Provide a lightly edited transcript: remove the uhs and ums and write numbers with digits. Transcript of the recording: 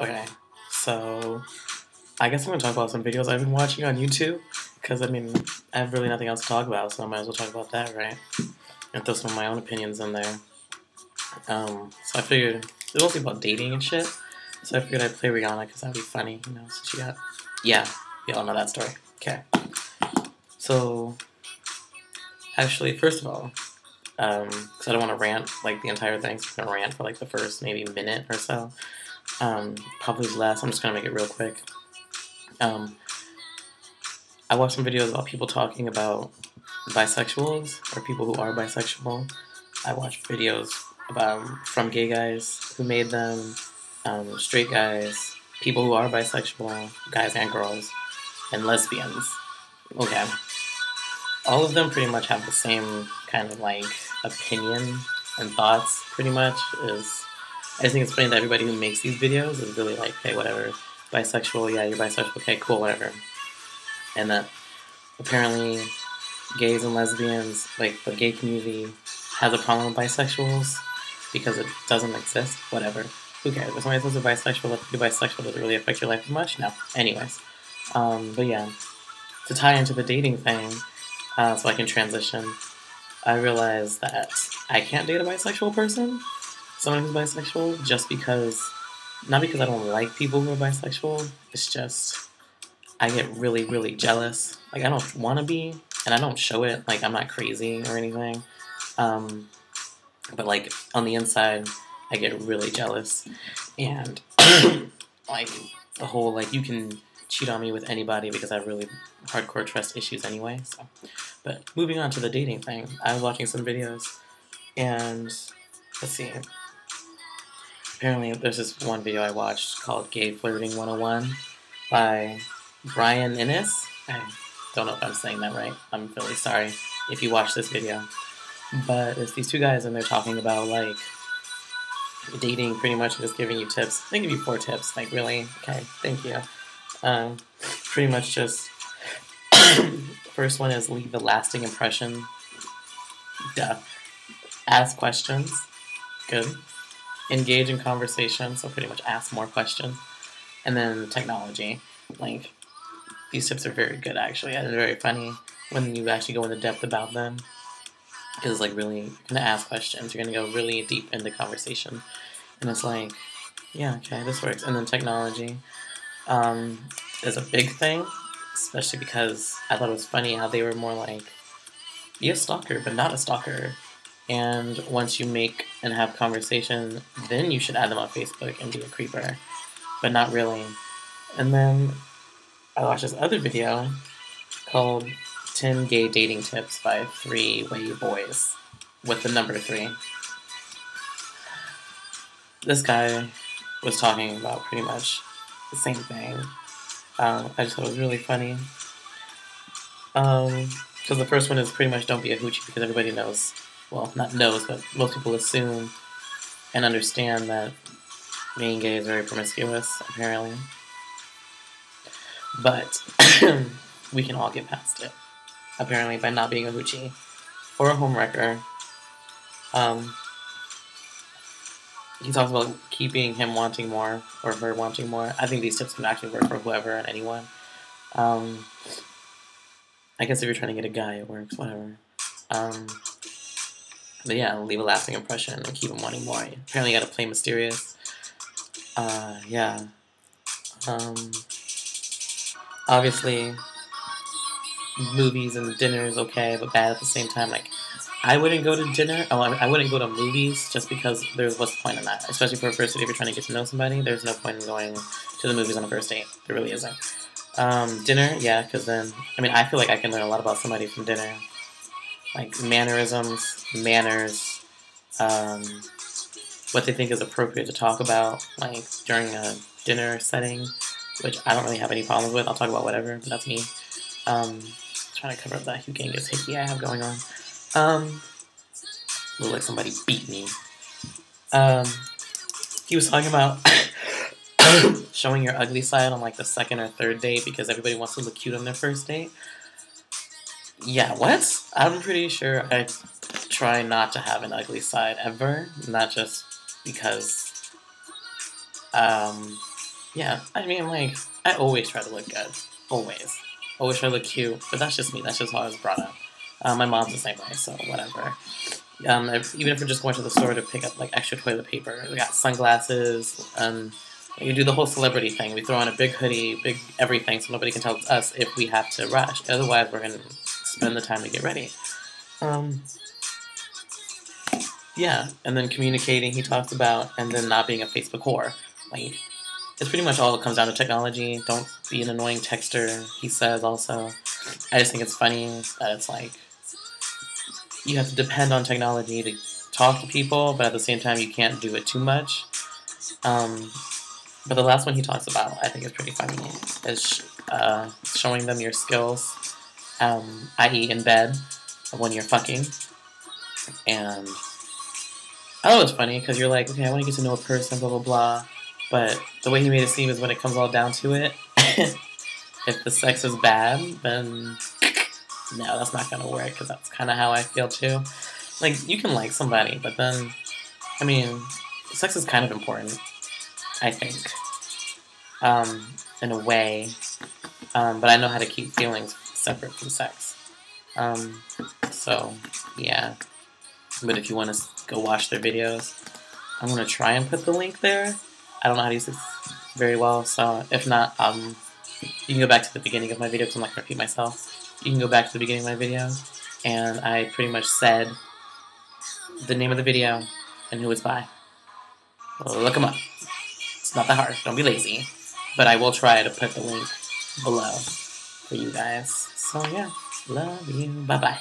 Okay, so I guess I'm gonna talk about some videos I've been watching on YouTube, because I mean, I have really nothing else to talk about, so I might as well talk about that, right? And throw some of my own opinions in there. So I figured, it's mostly about dating and shit, so I figured I'd play Rihanna, because that'd be funny, you know, since she got, yeah, y'all know that story. Okay, so, actually, first of all, because I don't want to rant, like, the entire thing, so I'm gonna rant for, like, the first maybe minute or so. Probably less, I'm just gonna make it real quick. I watched some videos about people talking about bisexuals, or people who are bisexual. I watched videos about from gay guys who made them, straight guys, people who are bisexual, guys and girls, and lesbians. Okay. All of them pretty much have the same kind of, like, opinion and thoughts, pretty much, is... I just think it's funny that everybody who makes these videos is really like, hey, whatever, bisexual, yeah, you're bisexual, okay, cool, whatever. And that apparently gays and lesbians, like the gay community, has a problem with bisexuals because it doesn't exist. Whatever. Who cares? If somebody says they're bisexual, let them be bisexual. Does it really affect your life too much? No. Anyways. But yeah. To tie into the dating thing, so I can transition, I realized that I can't date a bisexual person, someone who's bisexual, just because, not because I don't like people who are bisexual, it's just, I get really, really jealous. Like, I don't want to be, and I don't show it. Like, I'm not crazy or anything. But, like, on the inside, I get really jealous. And, like, the whole, like, you can cheat on me with anybody because I have really hardcore trust issues anyway. So, but moving on to the dating thing, I was watching some videos, and, let's see. Apparently, there's this one video I watched called Gay Flirting 101 by Brian Innes. I don't know if I'm saying that right. I'm really sorry if you watch this video. But it's these two guys and they're talking about, like, dating, pretty much just giving you tips. They give you 4 tips, like, really? Okay, thank you. Pretty much just, first one is leave a lasting impression. Duh. Ask questions. Good. Engage in conversation, so pretty much ask more questions. And then technology. Like, these tips are very good, actually, and very funny when you actually go into depth about them. Because it's like, really, you're going to ask questions, you're going to go really deep into conversation. And it's like, yeah, okay, this works. And then technology is a big thing, especially because I thought it was funny how they were more like, be a stalker, but not a stalker. And once you make and have conversation, then you should add them on Facebook and be a creeper. But not really. And then I watched this other video called 10 Gay Dating Tips by 3 Way Boys, with the number 3. This guy was talking about pretty much the same thing. I just thought it was really funny. Because the first one is pretty much don't be a hoochie, because everybody knows, well, not knows, but most people assume and understand that being gay is very promiscuous, apparently. But we can all get past it, apparently, by not being a hoochie or a homewrecker. He talks about keeping him wanting more, or her wanting more. I think these tips can actually work for whoever and anyone. I guess if you're trying to get a guy, it works, whatever. But yeah, leave a lasting impression and keep him wanting more. Apparently you gotta play mysterious. Yeah. Obviously, movies and dinner is okay, but bad at the same time. Like, I wouldn't go to dinner, I wouldn't go to movies just because what's the point in that? Especially for a first date, if you're trying to get to know somebody, there's no point in going to the movies on a first date. There really isn't. Dinner, yeah, because then, I mean, I feel like I can learn a lot about somebody from dinner. Like, mannerisms, manners, what they think is appropriate to talk about, like, during a dinner setting, which I don't really have any problems with. I'll talk about whatever, but that's me. Trying to cover up that Hugangus hickey I have going on. Look like somebody beat me. He was talking about showing your ugly side on, like, the second or third date because everybody wants to look cute on their first date. Yeah, what? I'm pretty sure I try not to have an ugly side ever, not just because, Yeah, I mean, like, I always try to look good. Always. Always try to look cute, but that's just me. That's just how I was brought up. My mom's the same way, so whatever. Even if we're just going to the store to pick up, like, extra toilet paper, we got sunglasses, you do the whole celebrity thing. We throw on a big hoodie, big everything, so nobody can tell us if we have to rush. Otherwise, we're going to spend the time to get ready. Um, yeah, and then communicating, he talks about, and then not being a Facebook whore. Like, it's pretty much all it comes down to technology. Don't be an annoying texter, he says also. I just think it's funny that it's like, you have to depend on technology to talk to people, but at the same time, you can't do it too much. But the last one he talks about, I think is pretty funny, is showing them your skills, i.e. in bed, when you're fucking. And I thought it was funny, because you're like, okay, I want to get to know a person, blah, blah, blah. But the way he made it seem is when it comes all down to it, if the sex is bad, then no, that's not going to work, because that's kind of how I feel too. Like, you can like somebody, but then, I mean, sex is kind of important, I think, in a way. But I know how to keep feelings separate from sex. So, yeah. But if you want to go watch their videos, I'm going to try and put the link there. I don't know how to use this very well, so if not, you can go back to the beginning of my video, because I'm not going to repeat myself. You can go back to the beginning of my video, and I pretty much said the name of the video and who it's by. Look them up. It's not that hard. Don't be lazy. But I will try to put the link below for you guys. So yeah, love you. Bye-bye.